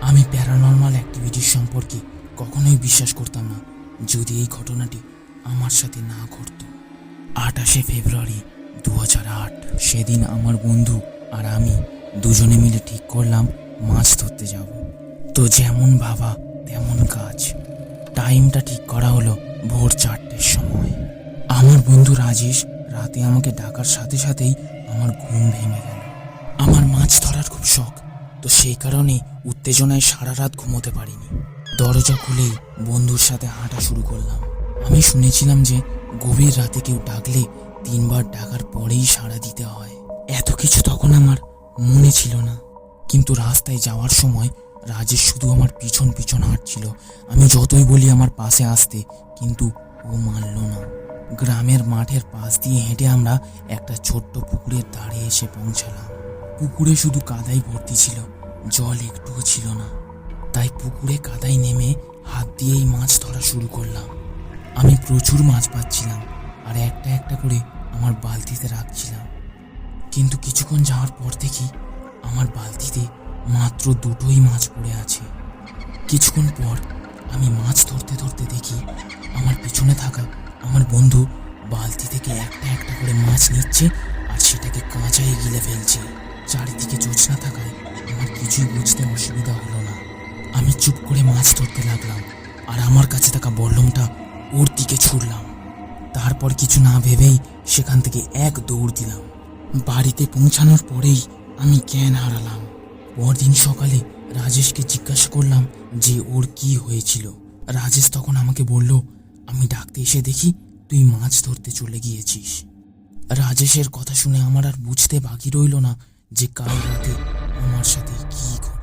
আমি প্যারানর্মাল অ্যাক্টিভিটির সম্পর্কে কখনোই বিশ্বাস করতাম না যদি এই ঘটনাটি আমার সাথে না ঘটত। 28শে ফেব্রুয়ারি 2008 সেদিন আমার বন্ধু আর আমি দুজনে মিলে ঠিক করলাম মাছ ধরতে যাব। তো যেমন ভাবা তেমন কাজ। টাইমটা ঠিক করা হলো ভোর 4টের সময়। আমার বন্ধু রাজেশ রাতে আমাকে ডাকার সাথে সাথেই আমার ঘুম ভেঙে গেল। আমার মাছ ধরার খুব শখ, তো সেই কারণে উত্তেজনায় সারা রাত ঘুমোতে পারিনি। দরজা খুলেই বন্ধুর সাথে হাঁটা শুরু করলাম। আমি শুনেছিলাম যে গভীর রাতে কেউ ডাকলে 3বার ডাকার পরেই সাড়া দিতে হয়। এত কিছু তখন আমার মনে ছিল না, কিন্তু রাস্তায় যাওয়ার সময় রাজেশ শুধু আমার পিছন পিছন হাঁটছিল। আমি যতই বলি আমার পাশে আসতে, কিন্তু ও মানল না। গ্রামের মাঠের পাশ দিয়ে হেঁটে আমরা একটা ছোট্ট পুকুরের ধারে এসে পৌঁছালাম। পুকুরে শুধু কাদাই ভর্তি ছিল, জল একটুও ছিল না। তাই পুকুরে কাদায় নেমে হাত দিয়েই মাছ ধরা শুরু করলাম। আমি প্রচুর মাছ পাচ্ছিলাম আর একটা একটা করে আমার বালতিতে রাখছিলাম। কিন্তু কিছুক্ষণ যাওয়ার পর দেখি আমার বালতিতে মাত্র 2টোই মাছ পড়ে আছে। কিছুক্ষণ পর আমি মাছ ধরতে ধরতে দেখি আমার পিছনে থাকা আমার বন্ধু বালতি থেকে একটা একটা করে মাছ নিচ্ছে আর সেটাকে কাঁচাই গিলে ফেলছে। চারিদিকে জোছনা থাকায় আমার কিছুই বুঝতে অসুবিধা হলো না। আমি চুপ করে মাছ ধরতে লাগলাম আর আমার কাছে থাকা বল্লমটা ওর দিকে ছুড়লাম। তারপর কিছু না ভেবেই সেখান থেকে এক দৌড় দিলাম। বাড়িতে পৌঁছানোর পরেই আমি জ্ঞান হারালাম। পরদিন সকালে রাজেশকে জিজ্ঞাসা করলাম যে ওর কি হয়েছিল। রাজেশ তখন আমাকে বলল, আমি ডাকতে এসে দেখি তুই মাছ ধরতে চলে গিয়েছিস। রাজেশের কথা শুনে আমার আর বুঝতে বাকি রইল না যে কাল রাতে আমার সাথে কি ঘটেছে।